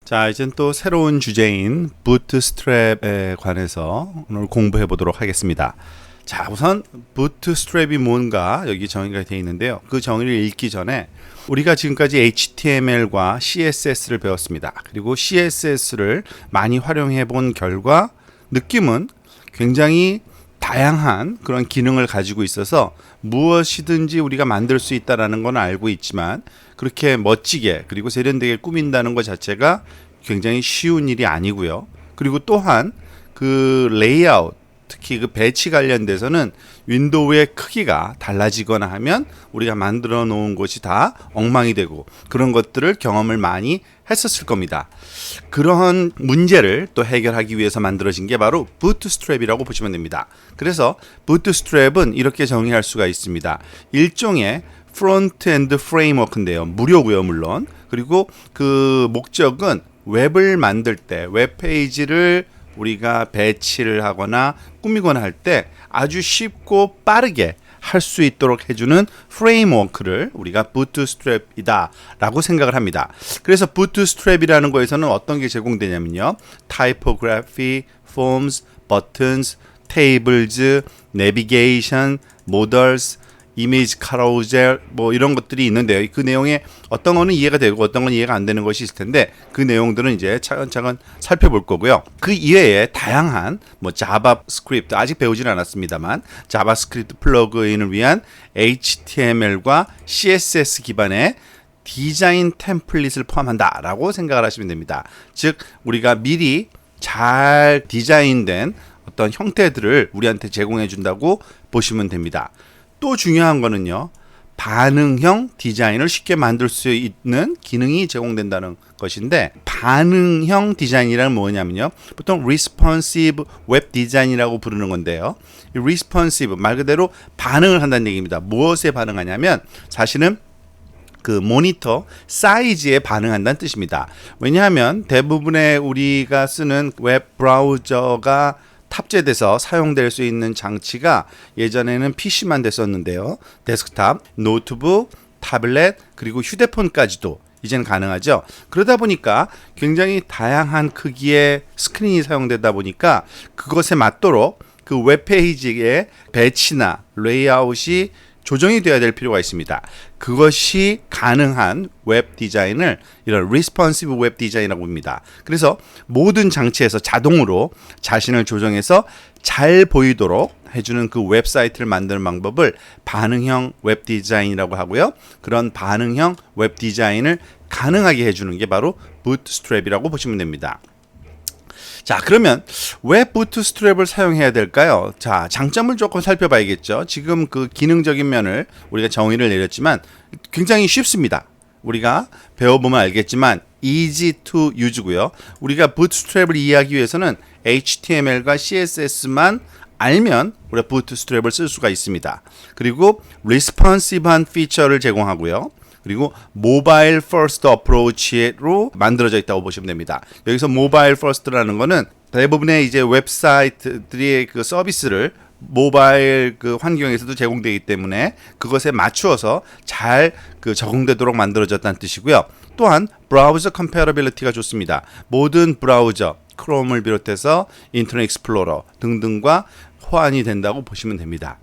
자, 이젠 또 새로운 주제인 부트스트랩에 관해서 오늘 공부해 보도록 하겠습니다. 자, 우선 부트스트랩이 뭔가 여기 정의가 되어 있는데요. 그 정의를 읽기 전에 우리가 지금까지 HTML과 CSS를 배웠습니다. 그리고 CSS를 많이 활용해 본 결과 느낌은 굉장히 다양한 그런 기능을 가지고 있어서 무엇이든지 우리가 만들 수 있다는 건 알고 있지만 그렇게 멋지게 그리고 세련되게 꾸민다는 것 자체가 굉장히 쉬운 일이 아니고요. 그리고 또한 그 레이아웃, 특히 그 배치 관련돼서는 윈도우의 크기가 달라지거나 하면 우리가 만들어 놓은 것이 다 엉망이 되고 그런 것들을 경험을 많이 했었을 겁니다. 그런 문제를 또 해결하기 위해서 만들어진 게 바로 부트스트랩이라고 보시면 됩니다. 그래서 부트스트랩은 이렇게 정의할 수가 있습니다. 일종의 프론트엔드 프레임워크인데요. 무료고요, 물론. 그리고 그 목적은 웹을 만들 때 웹페이지를 우리가 배치를 하거나 꾸미거나 할 때 아주 쉽고 빠르게 할 수 있도록 해주는 프레임워크를 우리가 부트스트랩이다 라고 생각을 합니다. 그래서 부트스트랩이라는 거에서는 어떤 게 제공되냐면요, 타이포그래피, 폼스, 버튼스, 테이블즈, 내비게이션, 모델스, 이미지 카라우젤 뭐 이런 것들이 있는데요. 그 내용에 어떤 거는 이해가 되고 어떤 건 이해가 안 되는 것이 있을 텐데 그 내용들은 이제 차근차근 살펴볼 거고요. 그 이외에 다양한 뭐 자바스크립트, 아직 배우지는 않았습니다만 자바스크립트 플러그인을 위한 HTML과 CSS 기반의 디자인 템플릿을 포함한다라고 생각을 하시면 됩니다. 즉 우리가 미리 잘 디자인된 어떤 형태들을 우리한테 제공해 준다고 보시면 됩니다. 또 중요한 거는요, 반응형 디자인을 쉽게 만들 수 있는 기능이 제공된다는 것인데, 반응형 디자인이란 뭐냐면요, 보통 responsive 웹 디자인이라고 부르는 건데요, 이 responsive 말 그대로 반응을 한다는 얘기입니다. 무엇에 반응하냐면 사실은 그 모니터 사이즈에 반응한다는 뜻입니다. 왜냐하면 대부분의 우리가 쓰는 웹 브라우저가 탑재돼서 사용될 수 있는 장치가 예전에는 PC만 됐었는데요. 데스크탑, 노트북, 타블렛, 그리고 휴대폰까지도 이제는 가능하죠. 그러다 보니까 굉장히 다양한 크기의 스크린이 사용되다 보니까 그것에 맞도록 그 웹페이지의 배치나 레이아웃이 조정이 되어야 될 필요가 있습니다. 그것이 가능한 웹 디자인을 이런 responsive 웹 디자인이라고 합니다. 그래서 모든 장치에서 자동으로 자신을 조정해서 잘 보이도록 해주는 그 웹사이트를 만드는 방법을 반응형 웹 디자인이라고 하고요. 그런 반응형 웹 디자인을 가능하게 해주는 게 바로 부트스트랩이라고 보시면 됩니다. 자, 그러면 왜 부트스트랩을 사용해야 될까요? 자, 장점을 조금 살펴봐야겠죠. 지금 그 기능적인 면을 우리가 정의를 내렸지만 굉장히 쉽습니다. 우리가 배워보면 알겠지만 easy to use고요. 우리가 부트스트랩을 이해하기 위해서는 HTML과 CSS만 알면 우리가 부트스트랩을 쓸 수가 있습니다. 그리고 responsive한 피처를 제공하고요. 그리고 모바일 퍼스트 어프로치로 만들어져 있다고 보시면 됩니다. 여기서 모바일 퍼스트라는 거는 대부분의 이제 웹사이트들의 그 서비스를 모바일 그 환경에서도 제공되기 때문에 그것에 맞추어서 잘 그 적응되도록 만들어졌다는 뜻이고요. 또한 브라우저 컴패러빌리티가 좋습니다. 모든 브라우저, 크롬을 비롯해서 인터넷 익스플로러 등등과 호환이 된다고 보시면 됩니다.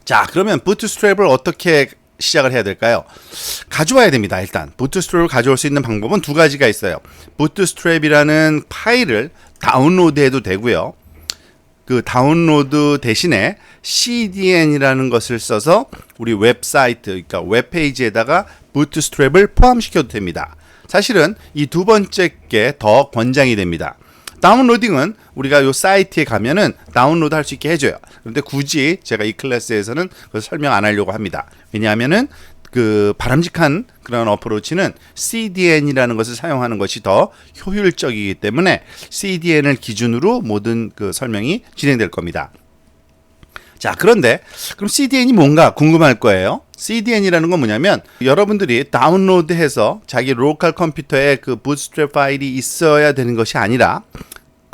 자, 그러면 부트스트랩을 어떻게 시작을 해야 될까요? 가져와야 됩니다. 일단 부트스트랩을 가져올 수 있는 방법은 두 가지가 있어요. 부트스트랩이라는 파일을 다운로드해도 되고요. 그 다운로드 대신에 CDN이라는 것을 써서 우리 웹사이트, 그러니까 웹페이지에다가 부트스트랩을 포함시켜도 됩니다. 사실은 이 두 번째 게 더 권장이 됩니다. 다운로딩은 우리가 이 사이트에 가면은 다운로드 할 수 있게 해줘요. 그런데 굳이 제가 이 클래스에서는 그걸 설명 안 하려고 합니다. 왜냐하면은 그 바람직한 그런 어프로치는 CDN이라는 것을 사용하는 것이 더 효율적이기 때문에 CDN을 기준으로 모든 그 설명이 진행될 겁니다. 자, 그런데 그럼 CDN이 뭔가 궁금할 거예요. CDN이라는 건 뭐냐면 여러분들이 다운로드해서 자기 로컬 컴퓨터에 그 부트스트랩 파일이 있어야 되는 것이 아니라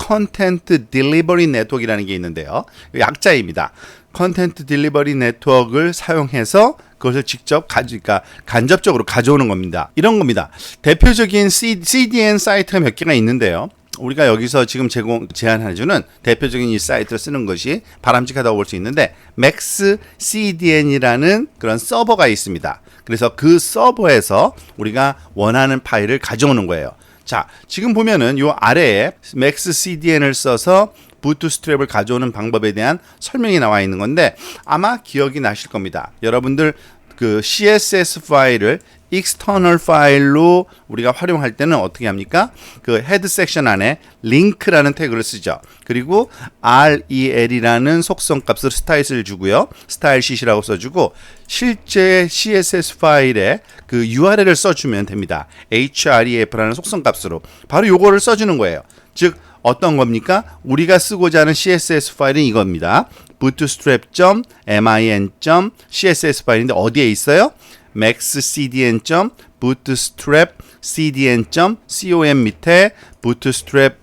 컨텐트 딜리버리 네트워크라는 게 있는데요. 약자입니다. 컨텐트 딜리버리 네트워크를 사용해서 그것을 직접 그러니까 간접적으로 가져오는 겁니다. 이런 겁니다. 대표적인 CDN 사이트가 몇 개가 있는데요. 우리가 여기서 지금 제안해주는 대표적인 이 사이트를 쓰는 것이 바람직하다고 볼 수 있는데 맥스 CDN이라는 그런 서버가 있습니다. 그래서 그 서버에서 우리가 원하는 파일을 가져오는 거예요. 자, 지금 보면은 요 아래에 맥스 CDN을 써서 부트스트랩을 가져오는 방법에 대한 설명이 나와 있는 건데 아마 기억이 나실 겁니다. 여러분들 그 CSS 파일을 external 파일로 우리가 활용할 때는 어떻게 합니까? 그 헤드 섹션 안에 link라는 태그를 쓰죠. 그리고 rel이라는 속성 값을 스타일을 주고요. 스타일 sheet이라고 써주고 실제 CSS 파일에 그 URL을 써주면 됩니다. href라는 속성 값으로 바로 요거를 써주는 거예요. 즉 어떤 겁니까? 우리가 쓰고자 하는 CSS 파일은 이겁니다. bootstrap.min.css 파일인데 어디에 있어요? maxcdn.bootstrap.cdn.com 밑에 bootstrap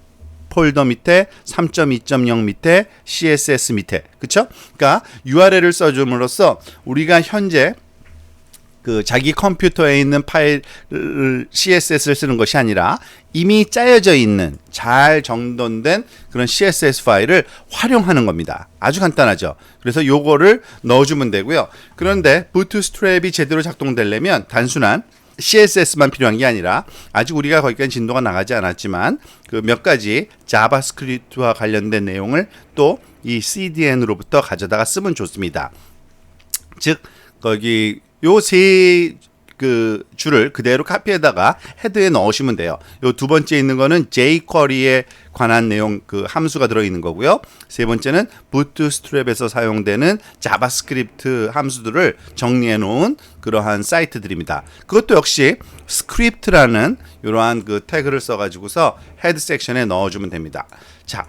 폴더 밑에 3.2.0 밑에 CSS 밑에 그쵸? 그러니까 URL을 써줌으로써 우리가 현재 그 자기 컴퓨터에 있는 파일 CSS를 쓰는 것이 아니라 이미 짜여져 있는 잘 정돈된 그런 CSS 파일을 활용하는 겁니다. 아주 간단하죠. 그래서 요거를 넣어주면 되고요. 그런데 부트스트랩이 제대로 작동되려면 단순한 CSS만 필요한 게 아니라 아직 우리가 거기까지 진도가 나가지 않았지만 그 몇 가지 자바스크립트와 관련된 내용을 또 이 CDN으로부터 가져다가 쓰면 좋습니다. 즉 거기 요 세 그 줄을 그대로 카피에다가 헤드에 넣으시면 돼요. 요 두 번째 있는 거는 jQuery에 관한 내용 그 함수가 들어 있는 거고요. 세 번째는 부트스트랩에서 사용되는 자바스크립트 함수들을 정리해 놓은 그러한 사이트들입니다. 그것도 역시 스크립트라는 이러한 그 태그를 써 가지고서 헤드 섹션에 넣어 주면 됩니다. 자,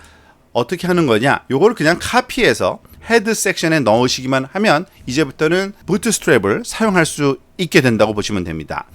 어떻게 하는 거냐? 요거를 그냥 카피해서 헤드 섹션에 넣으시기만 하면 이제부터는 부트스트랩을 사용할 수 있게 된다고 보시면 됩니다.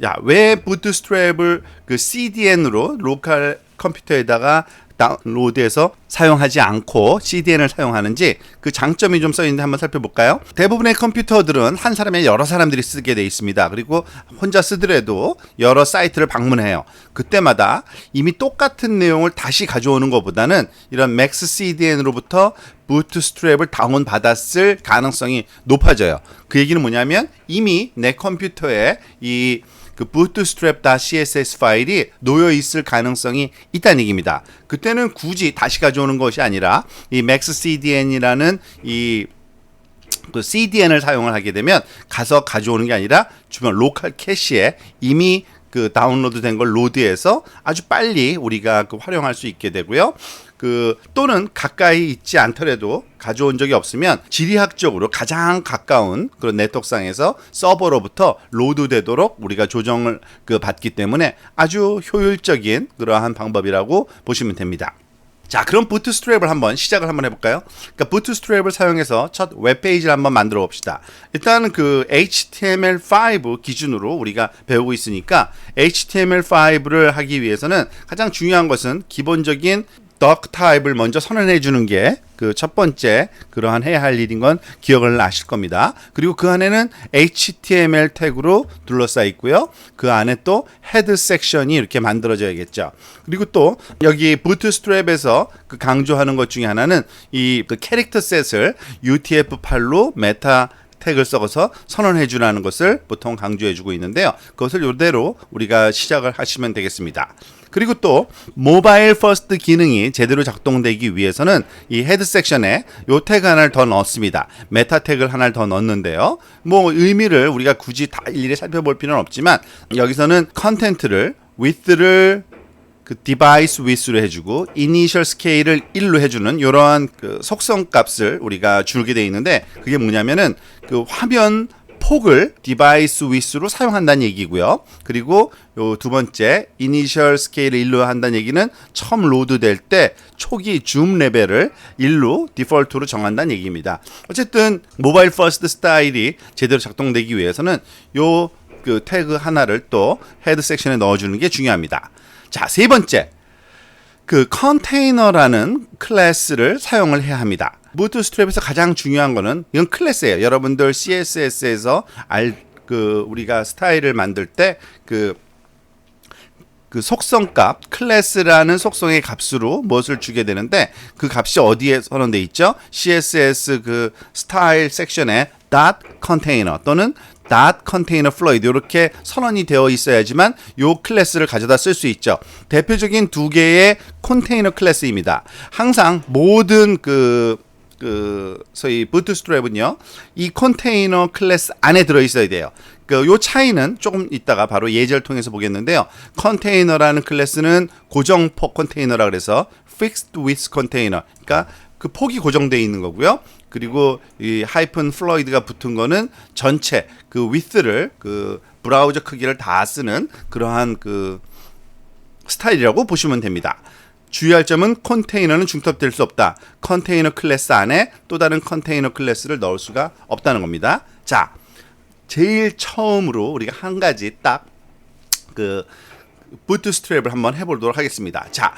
야, 왜 부트스트랩을 그 CDN으로 로컬 컴퓨터에다가 다운로드해서 사용하지 않고 CDN을 사용하는지 그 장점이 좀 써 있는데 한번 살펴볼까요? 대부분의 컴퓨터들은 한 사람에 여러 사람들이 쓰게 돼 있습니다. 그리고 혼자 쓰더라도 여러 사이트를 방문해요. 그때마다 이미 똑같은 내용을 다시 가져오는 것보다는 이런 맥스 CDN으로부터 부트스트랩을 다운받았을 가능성이 높아져요. 그 얘기는 뭐냐면 이미 내 컴퓨터에 이 그 bootstrap.css 파일이 놓여 있을 가능성이 있다는 얘기입니다. 그때는 굳이 다시 가져오는 것이 아니라 이 maxcdn이라는 이 그 CDN을 사용을 하게 되면 가서 가져오는 게 아니라 주변 로컬 캐시에 이미 그 다운로드 된 걸 로드해서 아주 빨리 우리가 그 활용할 수 있게 되고요. 그 또는 가까이 있지 않더라도 가져온 적이 없으면 지리학적으로 가장 가까운 그런 네트워크상에서 서버로부터 로드되도록 우리가 조정을 그 받기 때문에 아주 효율적인 그러한 방법이라고 보시면 됩니다. 자, 그럼 부트스트랩을 한번 시작을 한번 해볼까요? 그러니까 부트스트랩을 사용해서 첫 웹페이지를 한번 만들어 봅시다. 일단은 그 HTML5 기준으로 우리가 배우고 있으니까 HTML5를 하기 위해서는 가장 중요한 것은 기본적인 doc 타입을 먼저 선언해 주는 게 그 첫 번째 그러한 해야 할 일인 건 기억을 하실 겁니다. 그리고 그 안에는 HTML 태그로 둘러싸여 있고요. 그 안에 또 헤드 섹션이 이렇게 만들어져야겠죠. 그리고 또 여기 부트스트랩에서 그 강조하는 것 중에 하나는 이 그 캐릭터 셋을 UTF-8로 메타 태그를 써서 선언해 주라는 것을 보통 강조해 주고 있는데요. 그것을 이대로 우리가 시작을 하시면 되겠습니다. 그리고 또 모바일 퍼스트 기능이 제대로 작동되기 위해서는 이 헤드 섹션에 요 태그 하나를 더 넣습니다. 메타 태그를 하나를 더 넣는데요. 뭐 의미를 우리가 굳이 다 일일이 살펴볼 필요는 없지만 여기서는 컨텐트를 width를 그 디바이스 width로 해주고 initial scale을 1로 해주는 이러한 그 속성 값을 우리가 주게 되어 있는데 그게 뭐냐면은 그 화면 폭을 디바이스 width로 사용한다는 얘기고요. 그리고 요 두 번째 initial scale을 1로 한다는 얘기는 처음 로드 될 때 초기 줌 레벨을 1로 디폴트로 정한다는 얘기입니다. 어쨌든 모바일 퍼스트 스타일이 제대로 작동되기 위해서는 요 그 태그 하나를 또 헤드 섹션에 넣어주는 게 중요합니다. 자, 세 번째. 그 컨테이너라는 클래스를 사용을 해야 합니다. 부트스트랩에서 가장 중요한 거는 이건 클래스예요. 여러분들 CSS에서 우리가 스타일을 만들 때 그 속성값 클래스라는 속성의 값으로 무엇을 주게 되는데 그 값이 어디에 선언돼 있죠? CSS 그 스타일 섹션에 dot container 또는 dot container fluid 이렇게 선언이 되어 있어야지만 요 클래스를 가져다 쓸 수 있죠. 대표적인 두 개의 컨테이너 클래스입니다. 항상 모든 소위 부트스트랩은요, 이 컨테이너 클래스 안에 들어 있어야 돼요. 요 차이는 조금 이따가 바로 예제를 통해서 보겠는데요. 컨테이너라는 클래스는 고정폭 컨테이너라 그래서 fixed width container, 그러니까 그 폭이 고정되어 있는 거고요. 그리고 이 하이픈 플로이드가 붙은 거는 전체 그 width를 그 브라우저 크기를 다 쓰는 그러한 그 스타일이라고 보시면 됩니다. 주의할 점은 컨테이너는 중첩될 수 없다. 컨테이너 클래스 안에 또 다른 컨테이너 클래스를 넣을 수가 없다는 겁니다. 자, 제일 처음으로 우리가 한 가지 딱 그 부트스트랩을 한번 해보도록 하겠습니다. 자,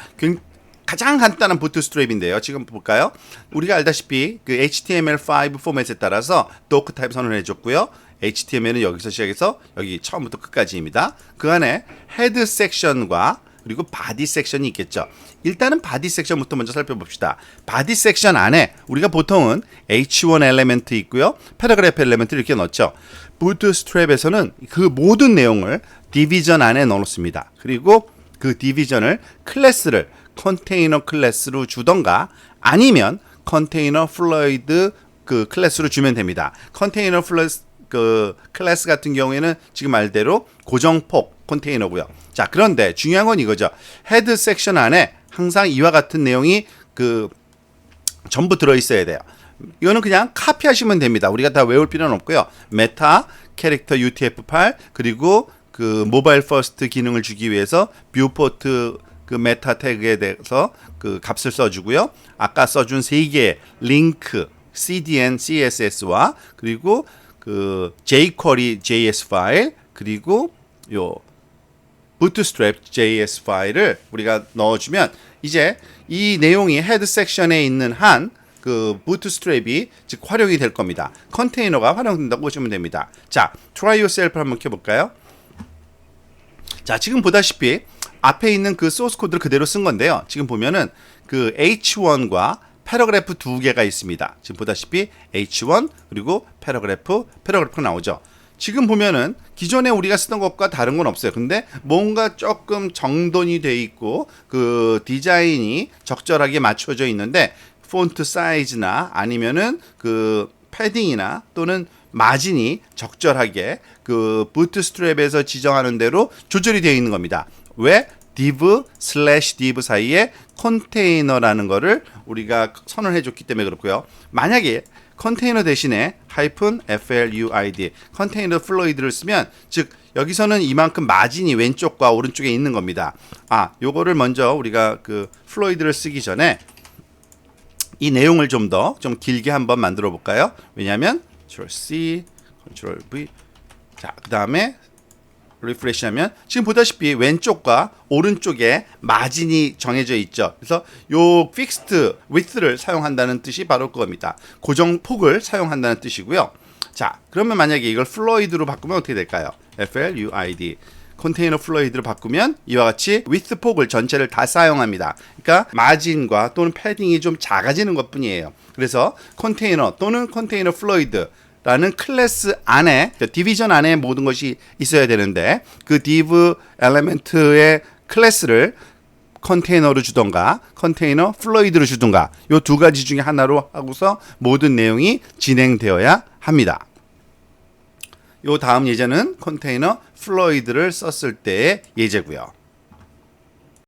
가장 간단한 부트스트랩인데요. 지금 볼까요? 우리가 알다시피 그 HTML5 포맷에 따라서 도크 타입 선언을 해줬고요. HTML은 여기서 시작해서 여기 처음부터 끝까지입니다. 그 안에 헤드 섹션과 그리고 바디 섹션이 있겠죠. 일단은 바디 섹션부터 먼저 살펴봅시다. 바디 섹션 안에 우리가 보통은 H1 엘리멘트 있고요. 패러그래프 엘리멘트 이렇게 넣죠. 부트스트랩에서는 그 모든 내용을 디비전 안에 넣어놓습니다. 그리고 그 디비전을 클래스를 컨테이너 클래스로 주던가 아니면 컨테이너 플로이드 그 클래스로 주면 됩니다. 컨테이너 플러스 그 클래스 같은 경우에는 지금 말대로 고정폭 컨테이너고요. 자, 그런데 중요한 건 이거죠. 헤드 섹션 안에 항상 이와 같은 내용이 그 전부 들어 있어야 돼요. 이거는 그냥 카피하시면 됩니다. 우리가 다 외울 필요는 없고요. 메타 캐릭터 UTF-8 그리고 그 모바일 퍼스트 기능을 주기 위해서 뷰포트 그 메타 태그에 대해서 그 값을 써주고요. 아까 써준 세 개의 링크 CDN CSS와 그리고 그 jQuery JS 파일 그리고 요 bootstrap JS 파일을 우리가 넣어주면 이제 이 내용이 헤드 섹션에 있는 한 그 bootstrap이 즉 활용이 될 겁니다. 컨테이너가 활용된다고 보시면 됩니다. 자, try yourself 한번 켜볼까요? 자, 지금 보다시피 앞에 있는 그 소스 코드를 그대로 쓴 건데요. 지금 보면은 그 H1과 패러그래프 두 개가 있습니다. 지금 보다시피 H1 그리고 패러그래프가 나오죠. 지금 보면은 기존에 우리가 쓰던 것과 다른 건 없어요. 근데 뭔가 조금 정돈이 돼 있고 그 디자인이 적절하게 맞춰져 있는데 폰트 사이즈나 아니면은 그 패딩이나 또는 마진이 적절하게 그 부트스트랩에서 지정하는 대로 조절이 되어 있는 겁니다. 왜? div/div 사이에 컨테이너라는 거를 우리가 선언해 줬기 때문에 그렇고요. 만약에 컨테이너 대신에 -fluid 컨테이너 플로이드를 쓰면 즉 여기서는 이만큼 마진이 왼쪽과 오른쪽에 있는 겁니다. 요거를 먼저 우리가 그 플로이드를 쓰기 전에 이 내용을 좀 길게 한번 만들어 볼까요? 왜냐하면 Ctrl C, Ctrl V. 자, 그 다음에 리프레시 하면 지금 보다시피 왼쪽과 오른쪽에 마진이 정해져 있죠. 그래서 요 fixed width를 사용한다는 뜻이 바로 그겁니다. 고정 폭을 사용한다는 뜻이고요. 자, 그러면 만약에 이걸 플로이드로 바꾸면 어떻게 될까요? FLUID 컨테이너 플로이드로 바꾸면 이와 같이 width 폭을 전체를 다 사용합니다. 그러니까 마진과 또는 패딩이 좀 작아지는 것뿐이에요. 그래서 컨테이너 또는 컨테이너 플로이드 라는 클래스 안에 디비전 안에 모든 것이 있어야 되는데 그 div 엘리멘트의 클래스를 컨테이너로 주던가 컨테이너 플로이드로 주던가 요 두 가지 중에 하나로 하고서 모든 내용이 진행되어야 합니다. 요 다음 예제는 컨테이너 플로이드를 썼을 때의 예제고요.